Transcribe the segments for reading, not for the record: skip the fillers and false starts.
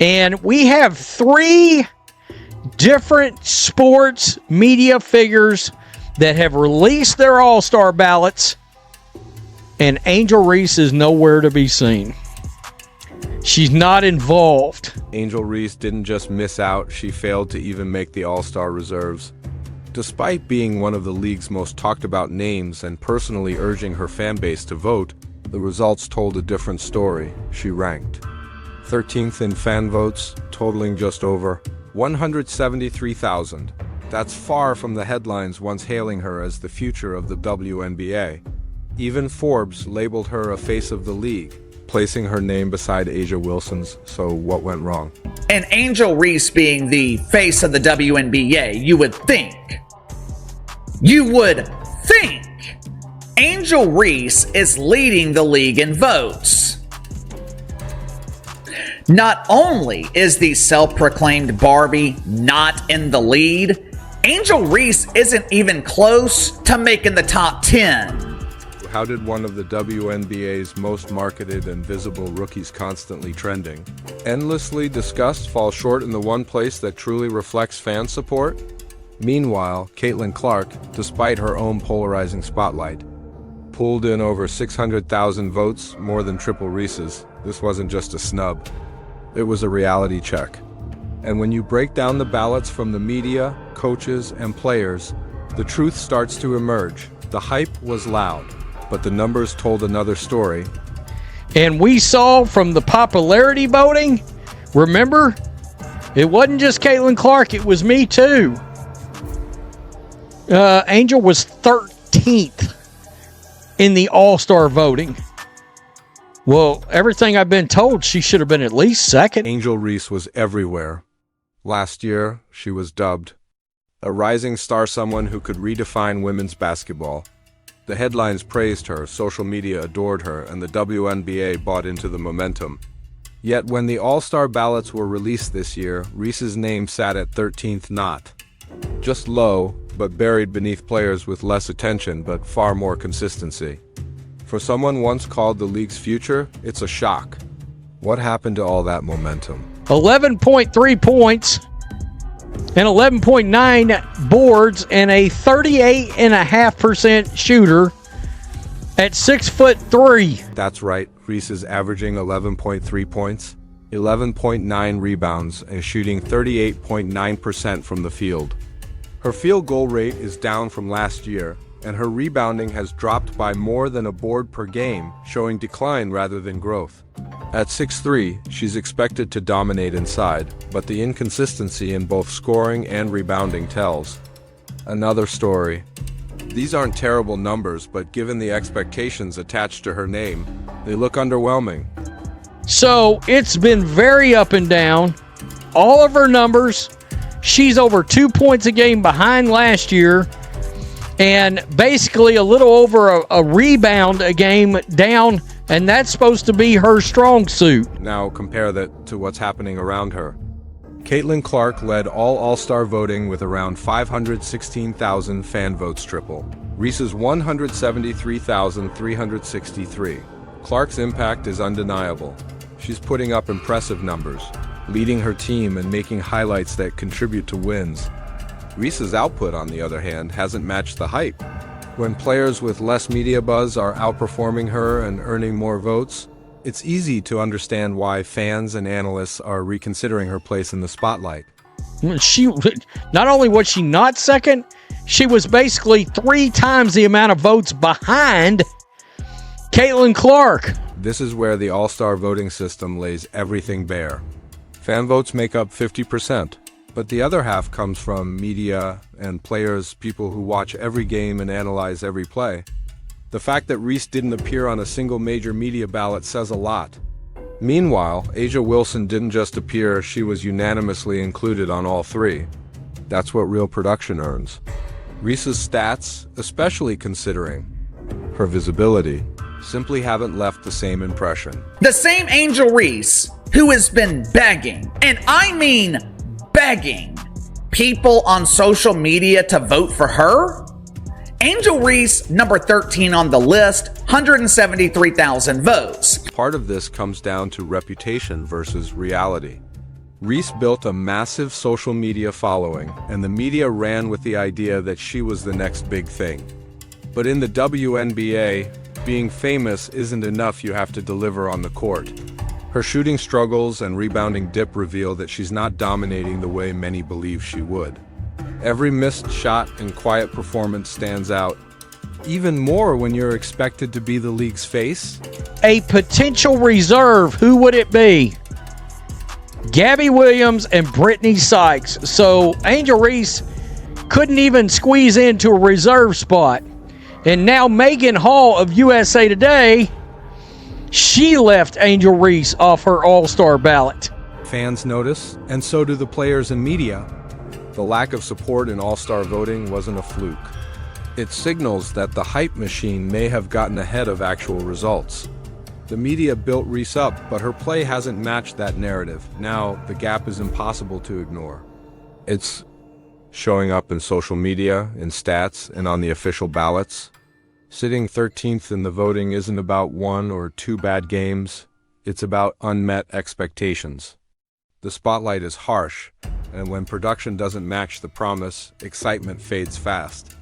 And we have 3 different sports media figures that have released their All-Star ballots, and Angel Reese is nowhere to be seen. She's not involved. Angel Reese didn't just miss out, she failed to even make the All-Star reserves. Despite being one of the league's most talked about names and personally urging her fan base to vote, the results told a different story. She ranked 13th in fan votes, totaling just over 173,000. That's far from the headlines once hailing her as the future of the WNBA. Even Forbes labeled her a face of the league, placing her name beside A'ja Wilson's. So what went wrong? And Angel Reese being the face of the WNBA, you would think Angel Reese is leading the league in votes. Not only is the self-proclaimed Barbie not in the lead, Angel Reese isn't even close to making the top 10. How did one of the WNBA's most marketed and visible rookies constantly trending, endlessly discussed, fall short in the one place that truly reflects fan support? Meanwhile, Caitlin Clark, despite her own polarizing spotlight, pulled in over 600,000 votes, more than triple Reese's. This wasn't just a snub. It was a reality check. And when you break down the ballots from the media, coaches, and players, the truth starts to emerge. The hype was loud, but the numbers told another story. And we saw from the popularity voting, remember, it wasn't just Caitlin Clark, it was me too. Angel was 13th in the All-Star voting. Well, everything I've been told, she should have been at least second. Angel Reese was everywhere. Last year, she was dubbed a rising star, someone who could redefine women's basketball. The headlines praised her, social media adored her, and the WNBA bought into the momentum. Yet when the All-Star ballots were released this year, Reese's name sat at 13th, not just low, but buried beneath players with less attention but far more consistency. For someone once called the league's future, it's a shock. What happened to all that momentum? 11.3 points and 11.9 boards and a 38.5% shooter at 6'3". That's right, Reese is averaging 11.3 points, 11.9 rebounds, and shooting 38.9% from the field. Her field goal rate is down from last year, and her rebounding has dropped by more than a board per game, showing decline rather than growth. At 6'3", she's expected to dominate inside, but the inconsistency in both scoring and rebounding tells another story. These aren't terrible numbers, but given the expectations attached to her name, they look underwhelming. So it's been very up and down. All of her numbers, she's over 2 points a game behind last year, and basically a little over a rebound a game down, and that's supposed to be her strong suit. Now compare that to what's happening around her. Caitlin Clark led all All-Star voting with around 516,000 fan votes triple. Reese's 173,363. Clark's impact is undeniable. She's putting up impressive numbers, leading her team and making highlights that contribute to wins. Reese's output, on the other hand, hasn't matched the hype. When players with less media buzz are outperforming her and earning more votes, it's easy to understand why fans and analysts are reconsidering her place in the spotlight. She not only was she not second, she was basically 3 times the amount of votes behind Caitlin Clark. This is where the All-Star voting system lays everything bare. Fan votes make up 50%. But the other half comes from media and players, people who watch every game and analyze every play. The fact that Reese didn't appear on a single major media ballot says a lot. Meanwhile, A'ja Wilson didn't just appear, she was unanimously included on all 3. That's what real production earns. Reese's stats, especially considering her visibility, simply haven't left the same impression. The same Angel Reese who has been begging, and I mean begging, people on social media to vote for her? Angel Reese, number 13 on the list, 173,000 votes. Part of this comes down to reputation versus reality. Reese built a massive social media following, and the media ran with the idea that she was the next big thing. But in the WNBA, being famous isn't enough, you have to deliver on the court. Her shooting struggles and rebounding dip reveal that she's not dominating the way many believe she would. Every missed shot and quiet performance stands out, even more when you're expected to be the league's face. A potential reserve, who would it be? Gabby Williams and Brittany Sykes. So Angel Reese couldn't even squeeze into a reserve spot. And now Megan Hall of USA Today, she left Angel Reese off her All-Star ballot. Fans notice, and so do the players and media. The lack of support in All-Star voting wasn't a fluke. It signals that the hype machine may have gotten ahead of actual results. The media built Reese up, but her play hasn't matched that narrative. Now, the gap is impossible to ignore. It's showing up in social media, in stats, and on the official ballots. Sitting 13th in the voting isn't about one or two bad games. It's about unmet expectations. The spotlight is harsh, and when production doesn't match the promise, excitement fades fast.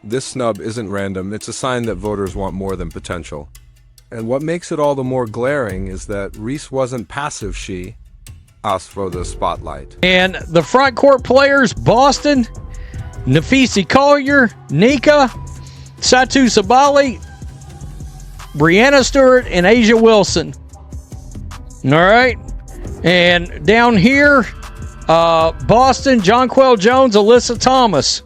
This snub isn't random. It's a sign that voters want more than potential. And what makes it all the more glaring is that Reese wasn't passive. She asked for the spotlight. And the front court players, Boston, Nafisi Collier, Nika, Satu Sabali, Brianna Stewart, and Asia Wilson. All right. And down here, Boston, Jonquel Jones, Alyssa Thomas.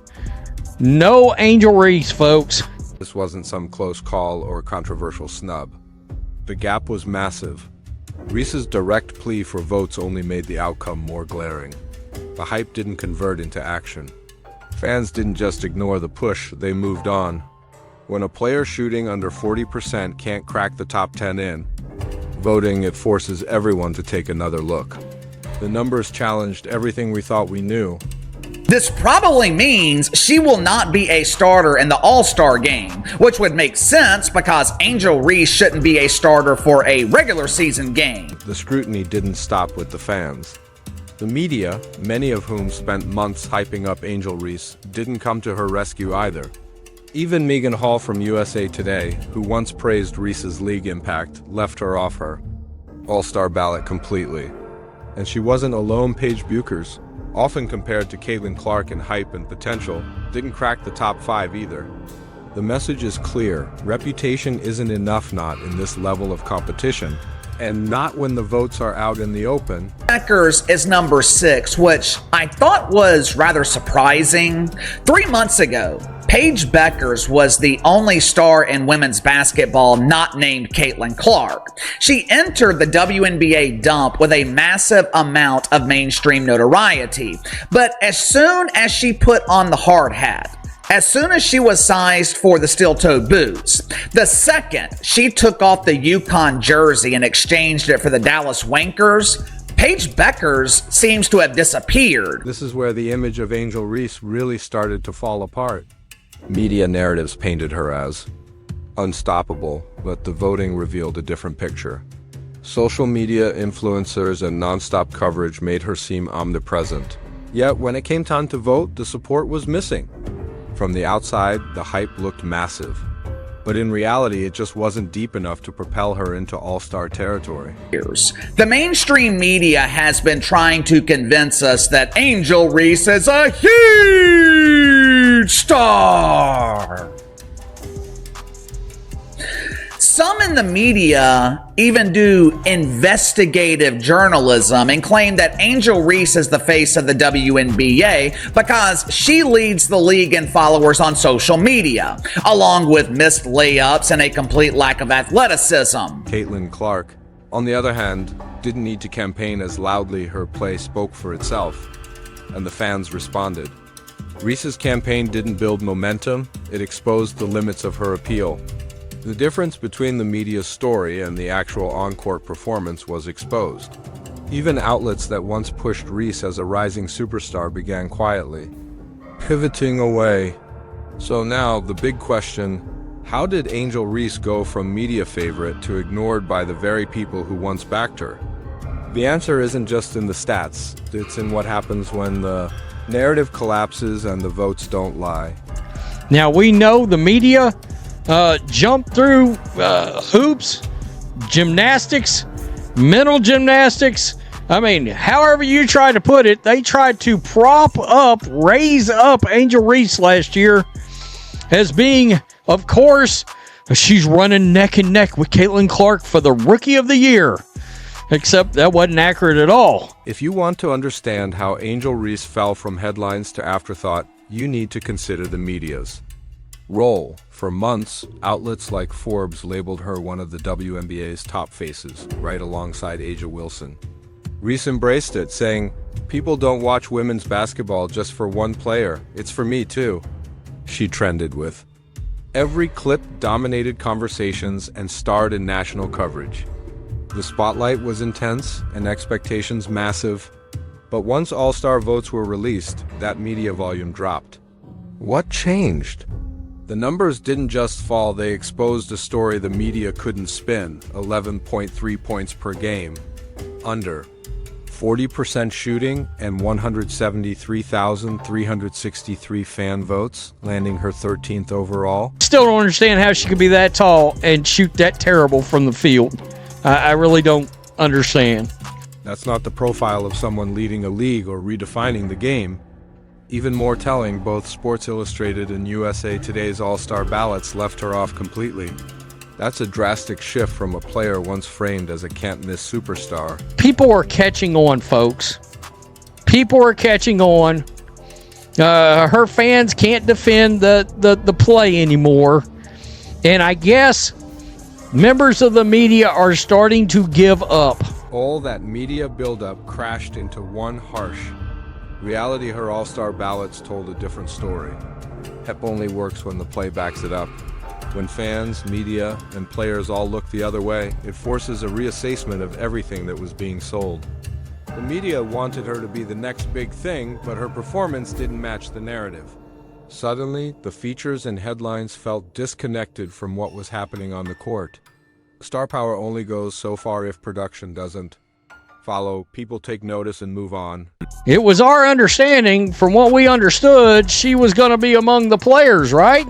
No Angel Reese, folks. This wasn't some close call or controversial snub. The gap was massive. Reese's direct plea for votes only made the outcome more glaring. The hype didn't convert into action. Fans didn't just ignore the push, they moved on. When a player shooting under 40% can't crack the top 10 in voting, it forces everyone to take another look. The numbers challenged everything we thought we knew. This probably means she will not be a starter in the All-Star Game, which would make sense because Angel Reese shouldn't be a starter for a regular season game. The scrutiny didn't stop with the fans. The media, many of whom spent months hyping up Angel Reese, didn't come to her rescue either. Even Megan Hall from USA Today, who once praised Reese's league impact, left her off her All-Star ballot completely. And she wasn't alone. Paige Buchers, often compared to Caitlin Clark in hype and potential, didn't crack the top 5 either. The message is clear. Reputation isn't enough, not in this level of competition, and not when the votes are out in the open. Beckers is number 6, which I thought was rather surprising. 3 months ago, Paige Beckers was the only star in women's basketball not named Caitlin Clark. She entered the WNBA dump with a massive amount of mainstream notoriety, but as soon as she put on the hard hat, as soon as she was sized for the steel-toed boots, the second she took off the UConn jersey and exchanged it for the Dallas Wankers, Paige Beckers seems to have disappeared. This is where the image of Angel Reese really started to fall apart. Media narratives painted her as unstoppable, but the voting revealed a different picture. Social media influencers and nonstop coverage made her seem omnipresent. Yet when it came time to vote, the support was missing. From the outside, the hype looked massive. But in reality, it just wasn't deep enough to propel her into all-star territory. The mainstream media has been trying to convince us that Angel Reese is a huge star. Some in the media even do investigative journalism and claim that Angel Reese is the face of the WNBA because she leads the league in followers on social media, along with missed layups and a complete lack of athleticism. Caitlin Clark, on the other hand, didn't need to campaign as loudly. Her play spoke for itself, and the fans responded. Reese's campaign didn't build momentum, it exposed the limits of her appeal. The difference between the media's story and the actual on-court performance was exposed. Even outlets that once pushed Reese as a rising superstar began quietly pivoting away. So now, the big question, how did Angel Reese go from media favorite to ignored by the very people who once backed her? The answer isn't just in the stats, it's in what happens when the narrative collapses and the votes don't lie. Now, we know the media jumped through hoops, gymnastics, mental gymnastics. I mean, however you try to put it, they tried to raise up Angel Reese last year as being, of course, she's running neck and neck with Caitlin Clark for the Rookie of the Year. Except that wasn't accurate at all. If you want to understand how Angel Reese fell from headlines to afterthought, you need to consider the media's role. For months, outlets like Forbes labeled her one of the WNBA's top faces, right alongside A'ja Wilson. Reese embraced it, saying, "People don't watch women's basketball just for one player, it's for me too," she trended with. Every clip dominated conversations and starred in national coverage. The spotlight was intense and expectations massive, but once All-Star votes were released, that media volume dropped. What changed? The numbers didn't just fall, they exposed a story the media couldn't spin: 11.3 points per game, under 40% shooting, and 173,363 fan votes, landing her 13th overall. Still don't understand how she could be that tall and shoot that terrible from the field. I really don't understand. That's not the profile of someone leading a league or redefining the game. Even more telling, both Sports Illustrated and USA Today's All-Star ballots left her off completely. That's a drastic shift from a player once framed as a can't-miss superstar. People are catching on, folks. People are catching on. Her fans can't defend the play anymore. And I guess members of the media are starting to give up. All that media buildup crashed into one harsh reality. Her All-Star ballots told a different story. Hep only works when the play backs it up. When fans, media, and players all look the other way, it forces a reassessment of everything that was being sold. The media wanted her to be the next big thing, but her performance didn't match the narrative. Suddenly, the features and headlines felt disconnected from what was happening on the court. Star power only goes so far if production doesn't follow. People take notice and move on. It was our understanding, from what we understood, she was going to be among the players, right?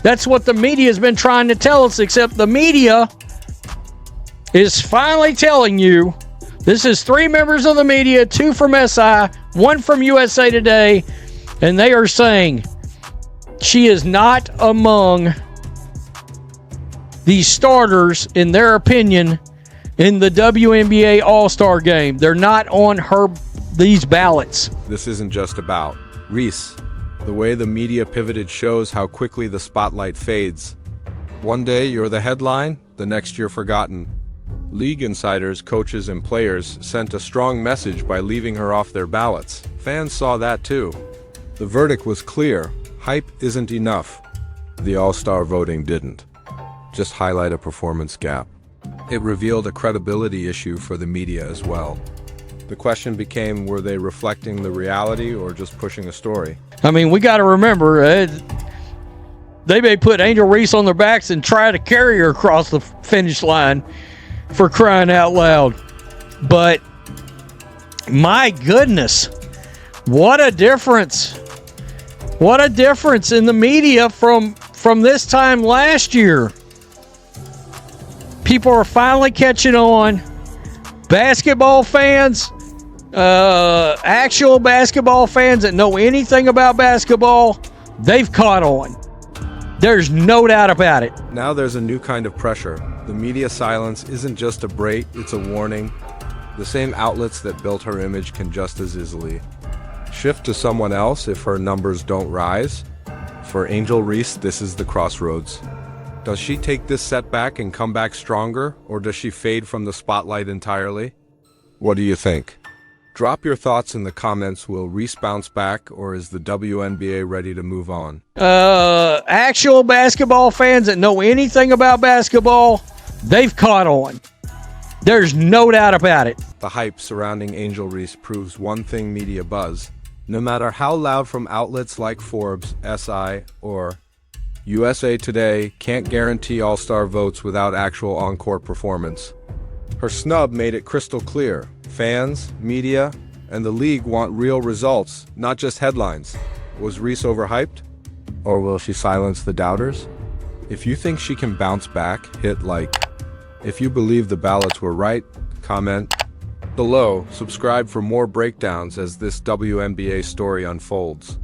That's what the media has been trying to tell us, except the media is finally telling you, this is 3 members of the media, 2 from SI, 1 from USA Today, and they are saying she is not among the starters, in their opinion, in the WNBA All-Star Game. They're not on these ballots. This isn't just about Reese. The way the media pivoted shows how quickly the spotlight fades. One day you're the headline, the next you're forgotten. League insiders, coaches, and players sent a strong message by leaving her off their ballots. Fans saw that too. The verdict was clear: hype isn't enough. The All-Star voting didn't just highlight a performance gap. It revealed a credibility issue for the media as well. The question became, were they reflecting the reality or just pushing a story? I mean, we got to remember, they may put Angel Reese on their backs and try to carry her across the finish line, for crying out loud. But my goodness, what a difference. What a difference in the media from this time last year. People are finally catching on. Basketball fans, actual basketball fans that know anything about basketball, they've caught on. There's no doubt about it. Now there's a new kind of pressure. The media silence isn't just a break, it's a warning. The same outlets that built her image can just as easily shift to someone else if her numbers don't rise. For Angel Reese, this is the crossroads. Does she take this setback and come back stronger, or does she fade from the spotlight entirely? What do you think? Drop your thoughts in the comments. Will Reese bounce back, or is the WNBA ready to move on? Actual basketball fans that know anything about basketball, they've caught on. There's no doubt about it. The hype surrounding Angel Reese proves one thing: media buzz. No matter how loud from outlets like Forbes, SI, or USA Today, can't guarantee All-Star votes without actual on-court performance. Her snub made it crystal clear. Fans, media, and the league want real results, not just headlines. Was Reese overhyped? Or will she silence the doubters? If you think she can bounce back, hit like. If you believe the ballots were right, comment below. Subscribe for more breakdowns as this WNBA story unfolds.